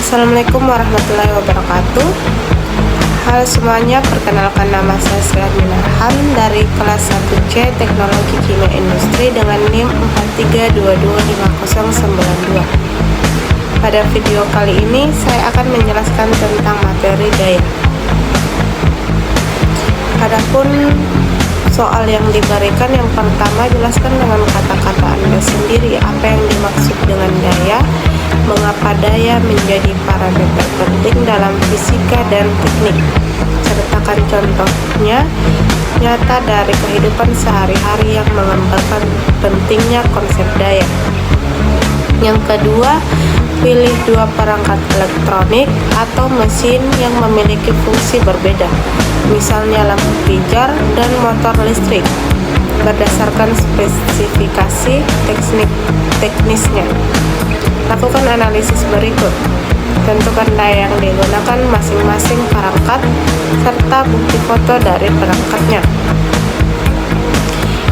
Assalamualaikum warahmatullahi wabarakatuh. Halo semuanya, perkenalkan nama saya Sri Arhan dari kelas 1C Teknologi Kimia Industri dengan NIM 43225092. Pada video kali ini saya akan menjelaskan tentang materi daya. Adapun soal yang diberikan, yang pertama, jelaskan dengan kata-kata Anda sendiri apa yang dimaksud dengan daya, mengapa daya menjadi parameter penting dalam fisika dan teknik. Sertakan contohnya nyata dari kehidupan sehari-hari yang menggambarkan pentingnya konsep daya. Yang kedua, pilih dua perangkat elektronik atau mesin yang memiliki fungsi berbeda, misalnya lampu pijar dan motor listrik, berdasarkan spesifikasi teknisnya. Lakukan analisis berikut. Tentukan daya yang digunakan masing-masing perangkat serta bukti foto dari perangkatnya.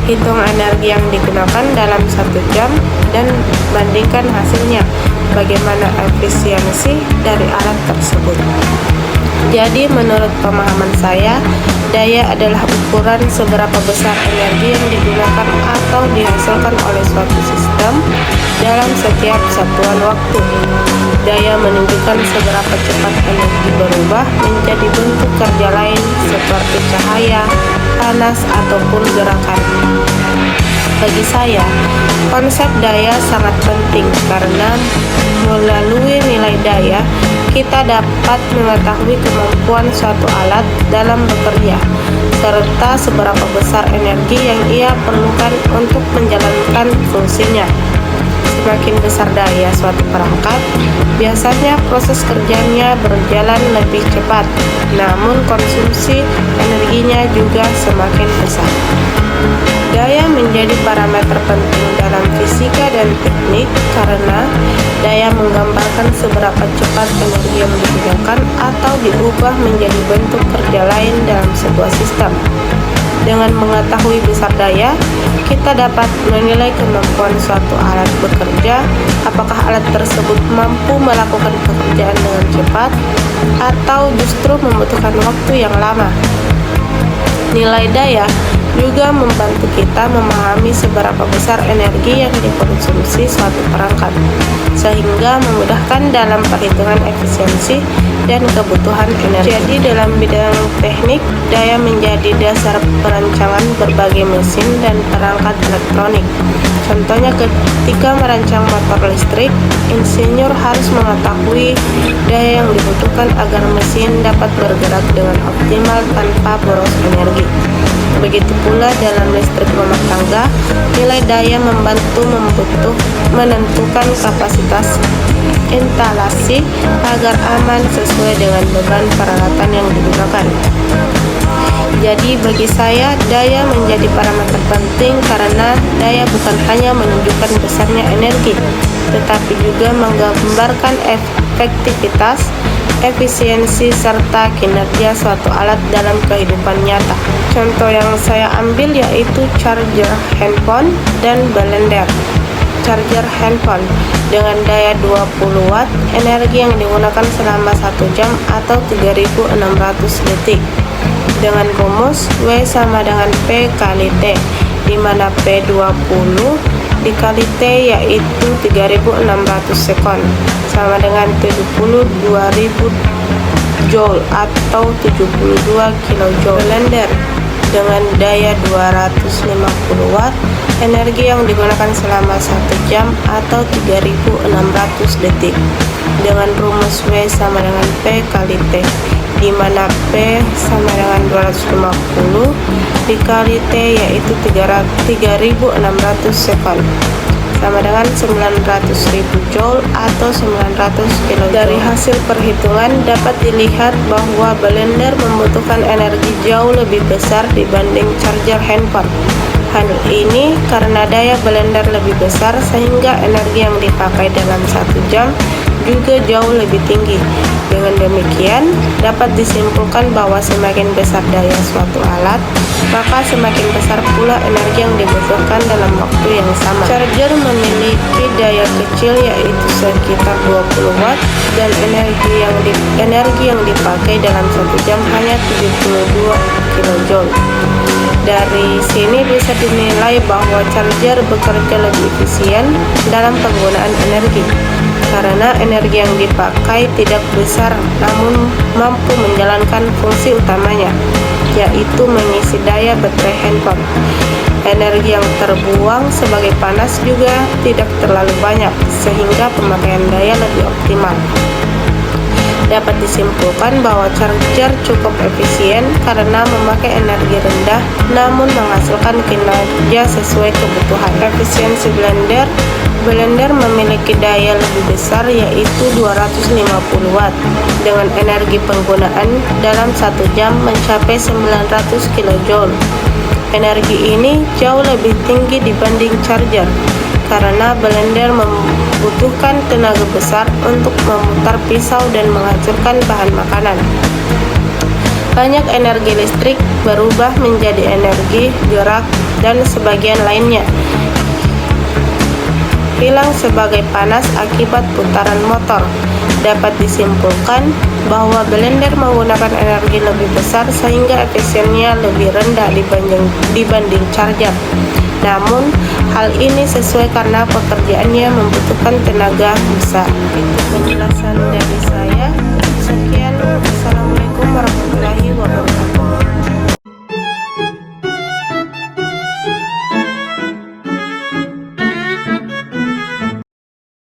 Hitung energi yang digunakan dalam 1 jam dan bandingkan hasilnya. Bagaimana efisiensi dari alat tersebut. Jadi menurut pemahaman saya, daya adalah ukuran seberapa besar energi yang digunakan atau dihasilkan oleh suatu sistem dalam setiap satuan waktu. Daya menunjukkan seberapa cepat energi berubah menjadi bentuk kerja lain seperti cahaya, panas, ataupun gerakan. Bagi saya, konsep daya sangat penting karena melalui nilai daya, kita dapat mengetahui kemampuan suatu alat dalam bekerja, serta seberapa besar energi yang ia perlukan untuk menjalankan fungsinya. Semakin besar daya suatu perangkat, biasanya proses kerjanya berjalan lebih cepat, namun konsumsi energinya juga semakin besar. Daya menjadi parameter penting dalam fisika dan teknik karena daya menggambarkan seberapa cepat energi yang digunakan atau diubah menjadi bentuk kerja lain dalam sebuah sistem. Dengan mengetahui besar daya, kita dapat menilai kemampuan suatu alat bekerja, apakah alat tersebut mampu melakukan pekerjaan dengan cepat atau justru membutuhkan waktu yang lama. Nilai daya juga membantu kita memahami seberapa besar energi yang dikonsumsi suatu perangkat, sehingga memudahkan dalam perhitungan efisiensi dan kebutuhan energi. Jadi dalam bidang teknik, daya menjadi dasar perancangan berbagai mesin dan perangkat elektronik. Contohnya ketika merancang motor listrik, insinyur harus mengetahui daya yang dibutuhkan agar mesin dapat bergerak dengan optimal tanpa boros energi. Begitu pula dalam listrik rumah tangga, nilai daya membantu menentukan kapasitas instalasi agar aman sesuai dengan beban peralatan yang digunakan. Jadi bagi saya, daya menjadi parameter penting karena daya bukan hanya menunjukkan besarnya energi, tetapi juga menggambarkan efektivitas, efisiensi, serta kinerja suatu alat dalam kehidupan nyata. Contoh yang saya ambil yaitu charger handphone dan blender. Charger handphone dengan daya 20 watt, energi yang digunakan selama 1 jam atau 3600 detik. Dengan rumus W sama dengan P kali T, di mana P 20 dikali T yaitu 3600 sekon, sama dengan 72.000 joule atau 72 kilojoule. Blender dengan daya 250 watt, energi yang digunakan selama 1 jam atau 3600 detik. Dengan rumus W sama dengan P kali T, di mana P sama dengan 250 dikali T yaitu 3600 sekon, sama dengan 900.000 joule atau 900 kJ. Dari hasil perhitungan dapat dilihat bahwa blender membutuhkan energi jauh lebih besar dibanding charger handphone. Hal ini karena daya blender lebih besar sehingga energi yang dipakai dalam 1 jam juga jauh lebih tinggi. Dengan demikian, dapat disimpulkan bahwa semakin besar daya suatu alat, maka semakin besar pula energi yang dibutuhkan dalam waktu yang sama. Charger memiliki daya kecil yaitu sekitar 20 watt dan energi yang dipakai dalam 1 jam hanya 72 kJ. Dari sini bisa dinilai bahwa charger bekerja lebih efisien dalam penggunaan energi karena energi yang dipakai tidak besar namun mampu menjalankan fungsi utamanya, yaitu mengisi daya baterai handphone. Energi yang terbuang sebagai panas juga tidak terlalu banyak sehingga pemakaian daya lebih optimal. Dapat disimpulkan bahwa charger cukup efisien karena memakai energi rendah namun menghasilkan kinerja sesuai kebutuhan. Efisiensi blender memiliki daya lebih besar yaitu 250 watt dengan energi penggunaan dalam 1 jam mencapai 900 kJ. Energi ini jauh lebih tinggi dibanding charger karena blender membutuhkan tenaga besar untuk memutar pisau dan menghancurkan bahan makanan. Banyak energi listrik berubah menjadi energi gerak dan sebagian lainnya hilang sebagai panas akibat putaran motor. Dapat disimpulkan bahwa blender menggunakan energi lebih besar sehingga efisiennya lebih rendah dibanding charger. Namun, hal ini sesuai karena pekerjaannya membutuhkan tenaga besar. Itu penjelasan dari